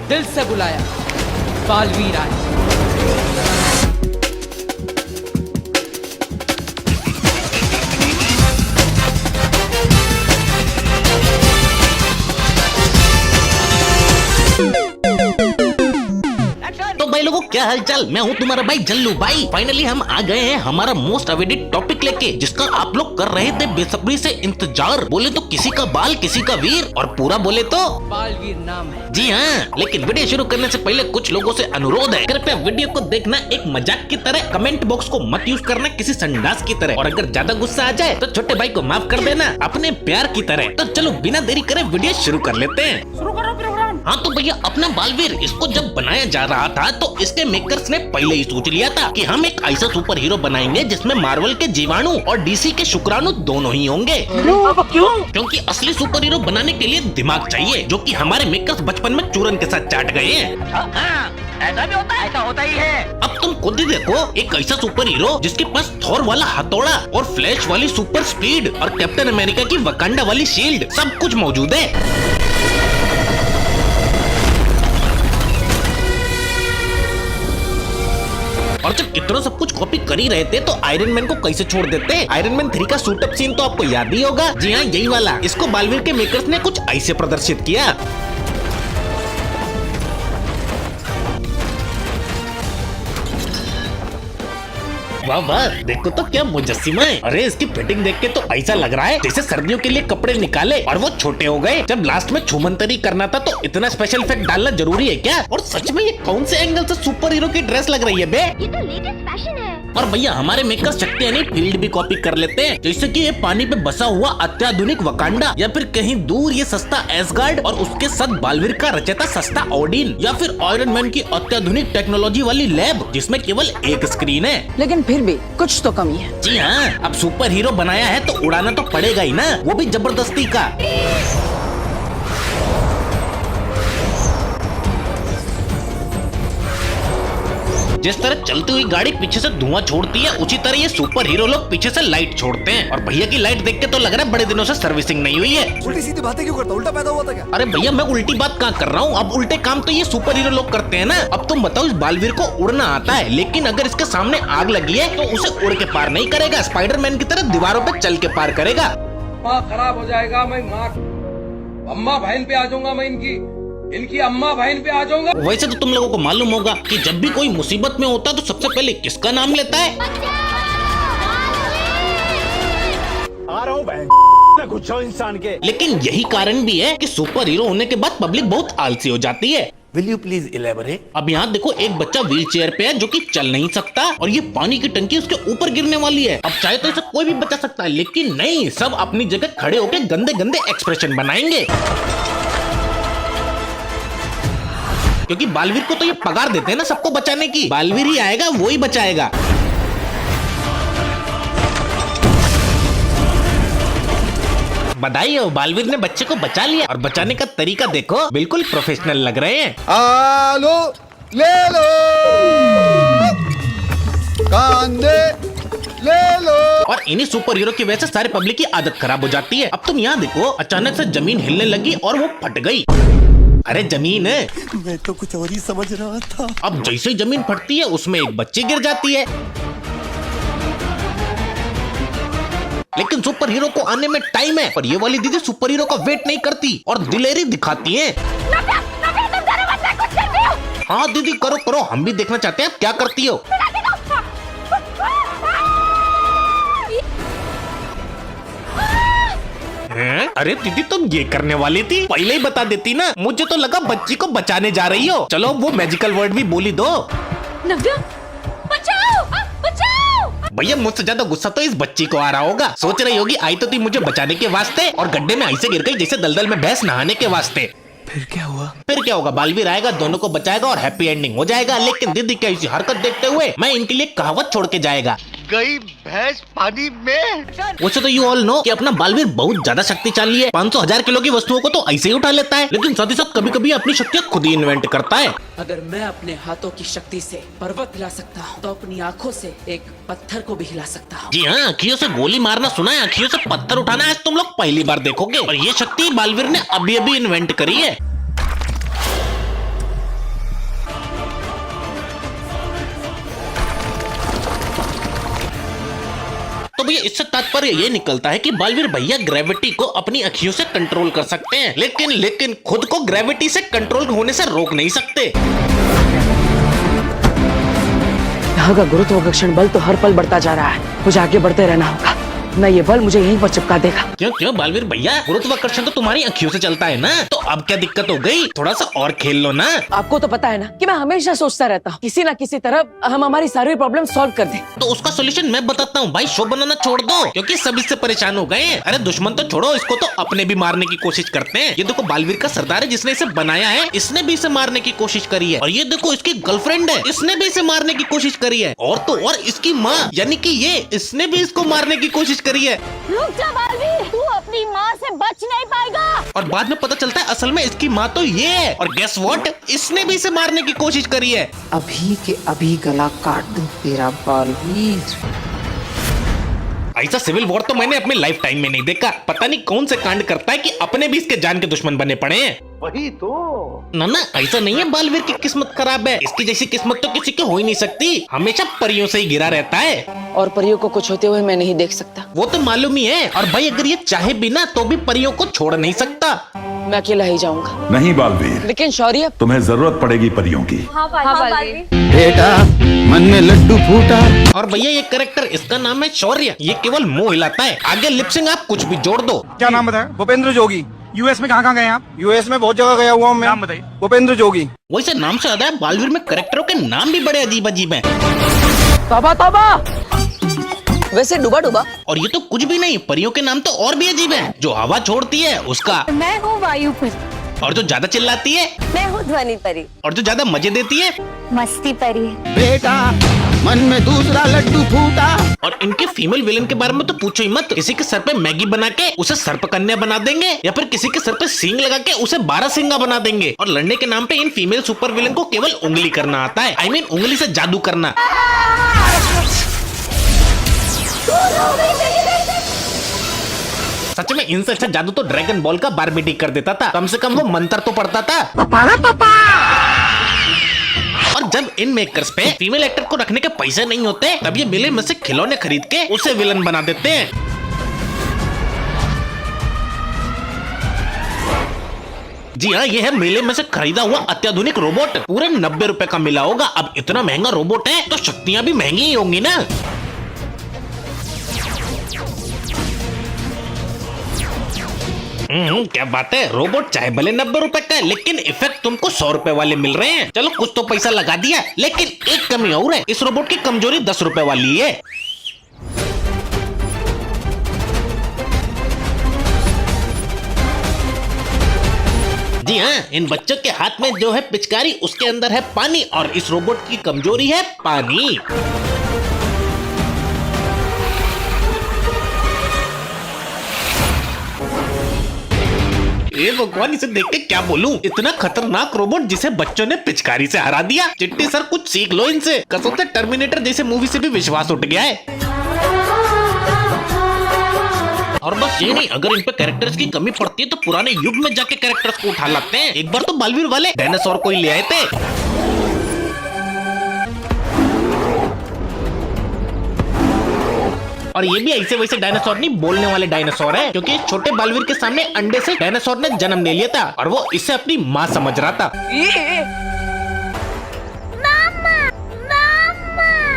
दिल से बुलाया, बालवीर आए। तो भाई लोगों क्या हालचाल, मैं हूँ तुम्हारा भाई जल्लू भाई। फाइनली हम आ गए हैं हमारा मोस्ट अवेटेड टॉपिक लेके, जिसका आप लोग कर रहे थे बेसब्री से इंतजार। बोले तो किसी का बाल किसी का वीर, और पूरा बोले तो बालवीर नाम है। जी हाँ, लेकिन वीडियो शुरू करने से पहले कुछ लोगों से अनुरोध है, कृपया वीडियो को देखना एक मजाक की तरह, कमेंट बॉक्स को मत यूज करना किसी संडास की तरह, और अगर ज्यादा गुस्सा आ जाए तो छोटे भाई को माफ कर देना अपने प्यार की तरह। तो चलो बिना देरी करे वीडियो शुरू कर लेते हैं। शुरू करो प्रोग्राम। हाँ तो भैया, अपना बालवीर इसको जब बनाया जा रहा था तो इसके मेकर्स ने पहले ही सोच लिया था कि हम एक ऐसा सुपर हीरो बनाएंगे जिसमें मार्वल के जीवाणु और डीसी के शुक्राणु दोनों ही होंगे। क्यों? क्योंकि असली सुपर हीरो बनाने के लिए दिमाग चाहिए, जो कि हमारे मेकर्स बचपन में चूरन के साथ चाट गए हैं। ऐसा भी होता है, ऐसा होता ही है। अब तुम खुद ही देखो, एक ऐसा सुपर हीरो जिसके पास थॉर वाला हथौड़ा और फ्लैश वाली सुपर स्पीड और कैप्टन अमेरिका की वकांडा वाली शील्ड, सब कुछ मौजूद है। और जब इतना सब कुछ कॉपी कर ही रहे थे तो आयरन मैन को कैसे छोड़ देते। आयरन मैन 3 का सूटअप सीन तो आपको याद ही होगा। जी हाँ, यही वाला। इसको बालवीर के मेकर्स ने कुछ ऐसे प्रदर्शित किया। वाह वाह, देखो तो क्या मुजस्सिमा है। अरे इसकी फिटिंग देख के तो ऐसा लग रहा है जैसे सर्दियों के लिए कपड़े निकाले और वो छोटे हो गए। जब लास्ट में छुमंतरी करना था तो इतना स्पेशल इफेक्ट डालना जरूरी है क्या? और सच में ये कौन से एंगल से सुपर हीरो की ड्रेस लग रही है बे? ये तो लेटेस्ट फैशन है। और भैया हमारे मेकर्स शक्ति यानी फील्ड भी कॉपी कर लेते हैं, जैसे कि ये पानी पे बसा हुआ अत्याधुनिक वकांडा, या फिर कहीं दूर ये सस्ता एसगार्ड और उसके साथ बालवीर का रचयिता सस्ता ओडिन, या फिर आयरन मैन की अत्याधुनिक टेक्नोलॉजी वाली लैब जिसमें केवल एक स्क्रीन है। लेकिन फिर भी कुछ तो कमी है। जी हाँ, अब सुपर हीरो बनाया है तो उड़ाना तो पड़ेगा ही ना, वो भी जबरदस्ती का। जिस तरह चलती हुई गाड़ी पीछे से धुआं छोड़ती है, उसी तरह ये सुपर हीरो लोग पीछे से लाइट छोड़ते हैं। और भैया की लाइट देख के तो लग रहा है बड़े दिनों से सर्विसिंग नहीं हुई है। उल्टी सीधी बातें क्यों करता? उल्टा पैदा हुआ था क्या? अरे भैया मैं उल्टी बात कहाँ कर रहा हूँ, अब उल्टे काम तो ये सुपर हीरो लोग करते हैं ना। अब तुम बताओ, इस बालवीर को उड़ना आता है, लेकिन अगर इसके सामने आग लगी है तो उसे उड़ के पार नहीं करेगा, स्पाइडरमैन की तरह दीवारों पे चल के पार करेगा। माँ खराब हो जाएगा, मैं माँ अम्मा बहन पे आ जाऊंगा, मैं इनकी अम्मा बहन पे आ जाऊंगा। वैसे तो तुम लोगों को मालूम होगा कि जब भी कोई मुसीबत में होता है तो सबसे पहले किसका नाम लेता है? आ रहा हूँ गुच्छा इंसान के। लेकिन यही कारण भी है कि सुपर हीरो होने के बाद पब्लिक बहुत आलसी हो जाती है। Will you please elaborate? अब यहाँ देखो, एक बच्चा व्हील चेयर पे है जो कि चल नहीं सकता, और ये पानी की टंकी उसके ऊपर गिरने वाली है। अब चाहे तो इसे कोई भी बचा सकता है, लेकिन नहीं, सब अपनी जगह खड़े होकर गंदे गंदे एक्सप्रेशन बनाएंगे, क्योंकि बालवीर को तो ये पगार देते हैं ना सबको बचाने की। बालवीर ही आएगा, वो ही बचाएगा। बधाई हो, बालवीर ने बच्चे को बचा लिया, और बचाने का तरीका देखो, बिल्कुल प्रोफेशनल लग रहे हैं। आलो ले लो, कांदे ले लो। और इन्हीं सुपर हीरो की वजह से सारे पब्लिक की आदत खराब हो जाती है। अब तुम यहाँ देखो, अचानक से जमीन हिलने लगी और वो फट गई। अरे जमीन है, मैं तो कुछ और ही समझ रहा था। अब जैसे ही जमीन फटती है उसमें एक बच्ची गिर जाती है, लेकिन सुपर हीरो को आने में टाइम है। और ये वाली दीदी सुपर हीरो का वेट नहीं करती और दिलेरी दिखाती है। हाँ दीदी, करो करो, हम भी देखना चाहते हैं क्या करती हो। हैं? अरे दीदी, तुम ये करने वाली थी, पहले ही बता देती ना, मुझे तो लगा बच्ची को बचाने जा रही हो। चलो वो मैजिकल वर्ड भी बोली दो। नव्या, बचाओ, बचाओ। भैया मुझसे ज्यादा गुस्सा तो इस बच्ची को आ रहा होगा। सोच रही होगी आई तो थी मुझे बचाने के वास्ते, और गड्ढे में ऐसे गिर गई जैसे दलदल में भैंस नहाने के वास्ते। फिर क्या हुआ? फिर क्या होगा, बालवीर आएगा, दोनों को बचाएगा और हैप्पी एंडिंग हो जाएगा। लेकिन दीदी की ऐसी हरकत देखते हुए मैं इनके लिए कहावत छोड़ के जाएगा। गई भैंस पानी में। वैसे तो यू ऑल नो कि अपना बालवीर बहुत ज्यादा शक्तिशाली है, 500,000 किलो की वस्तुओं को तो ऐसे ही उठा लेता है, लेकिन साथ ही साथ कभी कभी अपनी शक्तियाँ खुद ही इन्वेंट करता है। अगर मैं अपने हाथों की शक्ति से पर्वत हिला सकता हूँ, तो अपनी आँखों से एक पत्थर को भी हिला सकता हूँ। जी हाँ, अखियों से गोली मारना सुना है, अखियों से पत्थर उठाना है तुम लोग पहली बार देखोगे। और ये शक्ति बालवीर ने अभी अभी इन्वेंट करी है। भैया इससे तात्पर्य ये निकलता है कि बालवीर भैया ग्रेविटी को अपनी अखियों से कंट्रोल कर सकते हैं, लेकिन खुद को ग्रेविटी से कंट्रोल होने से रोक नहीं सकते। यहाँ का गुरुत्वाकर्षण बल तो हर पल बढ़ता जा रहा है, मुझे आगे बढ़ते रहना होगा, न ये बल मुझे यहीं पर चिपका देगा। क्यों बालवीर भैया, गुरुत्वाकर्षण तो तुम्हारी अखियों से चलता है ना, तो अब क्या दिक्कत हो गई? थोड़ा सा और खेल लो ना। आपको तो पता है ना कि मैं हमेशा सोचता रहता हूँ किसी न किसी तरह हम हमारी सारी प्रॉब्लम सॉल्व कर दें। तो उसका सोल्यूशन मैं बताता हूँ भाई, शो बनाना छोड़ दो, क्योंकि सब इससे परेशान हो गए। अरे दुश्मन तो छोड़ो, इसको तो अपने भी मारने की कोशिश करते हैं। ये देखो बालवीर का सरदार है जिसने इसे बनाया है, इसने भी इसे मारने की कोशिश करी है। और ये देखो इसकी गर्लफ्रेंड है, इसने भी इसे मारने की कोशिश करी है। और तो और इसकी माँ यानी कि ये, इसने भी इसको मारने की कोशिश करी है। रुक जा बालवीर, तू अपनी माँ से बच नहीं पाएगा। और बाद में पता चलता है असल में इसकी माँ तो ये है। और गेस व्हाट, इसने भी इसे मारने की कोशिश करी है। अभी के अभी गला काट दूं तेरा बालवीर। ऐसा सिविल वॉर तो मैंने अपने लाइफ टाइम में नहीं देखा। पता नहीं कौन से कांड करता है कि अपने भी इसके जान के दुश्मन बने पड़े हैं। वही तो। ना ऐसा नहीं है बालवीर की किस्मत खराब है, इसकी जैसी किस्मत तो किसी की हो ही नहीं सकती। हमेशा परियों से ही घिरा रहता है। और परियों को कुछ होते हुए मैं नहीं देख सकता। वो तो मालूम ही है। और भाई अगर ये चाहे भी ना तो भी परियों को छोड़ नहीं सकता। मैं अकेला ही जाऊंगा। नहीं बालवीर, लेकिन शौर्य, तुम्हें जरूरत पड़ेगी परियों की। हाँ बालवीर। बेटा मन में लड्डू फूटा। और भैया ये कैरेक्टर, इसका नाम है शौर्य, ये केवल मुंह हिलाता है, आगे लिपसिंग आप कुछ भी जोड़ दो। क्या नाम बताया? भूपेंद्र जोगी। यूएस में कहाँ गए आप? यूएस में बहुत जगह गया हुआ हूँ मैं। नाम बताइए। भूपेंद्र जोगी। वैसे नाम से ज्यादा बालवीर में कैरेक्टरों के नाम भी बड़े अजीब अजीब हैं। तौबा तौबा। वैसे डूबा डूबा। और ये तो कुछ भी नहीं, परियों के नाम तो और भी अजीब हैं। जो हवा छोड़ती है उसका, मैं हूँ वायु परी। और जो ज्यादा चिल्लाती है, मैं हूँ ध्वनि परी। और जो ज्यादा मजे देती है, मस्ती परी। बेटा मन में दूसरा लड्डू फूटा। और इनके फीमेल विलन के बारे में तो पूछो ही मत। किसी के सर पे मैगी बना के उसे सर्पकन्या बना देंगे, या फिर किसी के सर पे सींग लगा के उसे 12 सिंगा बना देंगे। और लड़ने के नाम पे इन फीमेल सुपर विलन को केवल उंगली करना आता है। I mean, उंगली से जादू करना। सच में इनसे अच्छा जादू तो ड्रैगन बॉल का बारबेटी कर देता था, कम से कम वो मंत्र तो पढ़ता था। और जब इन मेकर्स पे फीमेल एक्टर को रखने के पैसे नहीं होते, तब ये मेले में से खिलौने खरीद के उसे विलन बना देते हैं। जी हाँ, ये है मेले में से खरीदा हुआ अत्याधुनिक रोबोट। पूरे 90 रुपए का मिला होगा। अब इतना महंगा रोबोट है तो शक्तियां भी महंगी ही होंगी ना। क्या बात है, रोबोट चाहे भले 90 रुपए का है, लेकिन इफेक्ट तुमको 100 रुपए वाले मिल रहे हैं। चलो कुछ तो पैसा लगा दिया, लेकिन एक कमी और है, इस रोबोट की कमजोरी 10 रुपए वाली है। जी हाँ, इन बच्चों के हाथ में जो है पिचकारी, उसके अंदर है पानी, और इस रोबोट की कमजोरी है पानी। ये भगवान, इसे देख के क्या बोलूं, इतना खतरनाक रोबोट जिसे बच्चों ने पिचकारी से हरा दिया। चिट्टी सर कुछ सीख लो इनसे, कसम से टर्मिनेटर जैसे मूवी से भी विश्वास उठ गया है। और बस ये नहीं, अगर इन पे कैरेक्टर्स की कमी पड़ती है तो पुराने युग में जाके कैरेक्टर्स को उठा लाते हैं। एक बार तो बालवीर वाले डायनासोर को ही ले आए थे। और ये भी ऐसे वैसे डायनासोर नहीं, बोलने वाले डायनासोर है, क्योंकि छोटे बालवीर के सामने अंडे से डायनासोर ने जन्म ले लिया था, और वो इसे अपनी माँ समझ रहा था।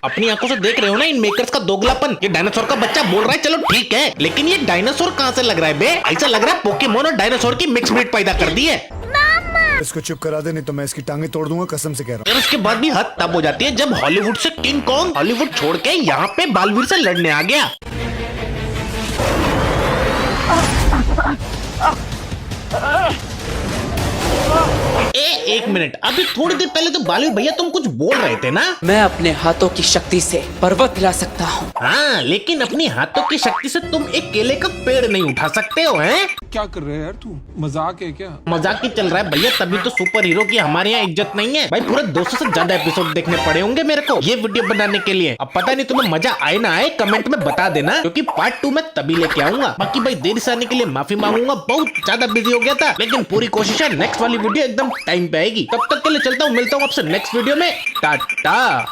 अपनी आंखों से देख रहे हो ना इन मेकर्स का दोगलापन। ये डायनासोर का बच्चा बोल रहा है, चलो ठीक है, लेकिन ये डायनासोर कहाँ से लग रहा है बे? ऐसा लग रहा है पोकेमोन और डायनासोर की मिक्स ब्रीड पैदा कर दी है। इसको चुप करा दे, नहीं तो मैं इसकी टांगे तोड़ दूंगा, कसम से कह रहा हूँ। और उसके बाद भी हद तब हो जाती है जब हॉलीवुड से किंग कॉन्ग हॉलीवुड छोड़ के यहाँ पे बालवीर से लड़ने आ गया। एक मिनट, अभी थोड़ी देर पहले तो बालवीर भैया तुम कुछ बोल रहे थे ना? मैं अपने हाथों की शक्ति से पर्वत हिला सकता हूँ। हाँ, लेकिन अपनी हाथों की शक्ति से तुम एक केले का पेड़ नहीं उठा सकते हो, हैं? क्या कर रहे हैं यार तू? मजाक है क्या? मजाक ही चल रहा है भैया, तभी तो सुपर हीरो की हमारे यहाँ इज्जत नहीं है भाई। पूरे 200 से ज्यादा एपिसोड देखने पड़े होंगे मेरे को ये वीडियो बनाने के लिए। अब पता नहीं तुम्हें मजा आए ना आए, कमेंट में बता देना, क्योंकि पार्ट 2 में तभी लेके आऊंगा। बाकी भाई देर से आने के लिए माफी मांगूंगा, बहुत ज्यादा बिजी हो गया था, लेकिन पूरी कोशिश है नेक्स्ट वाली वीडियो एकदम टाइम पे आएगी। तब तक के लिए चलता हूँ, मिलता हूँ आपसे नेक्स्ट वीडियो में। टाटा।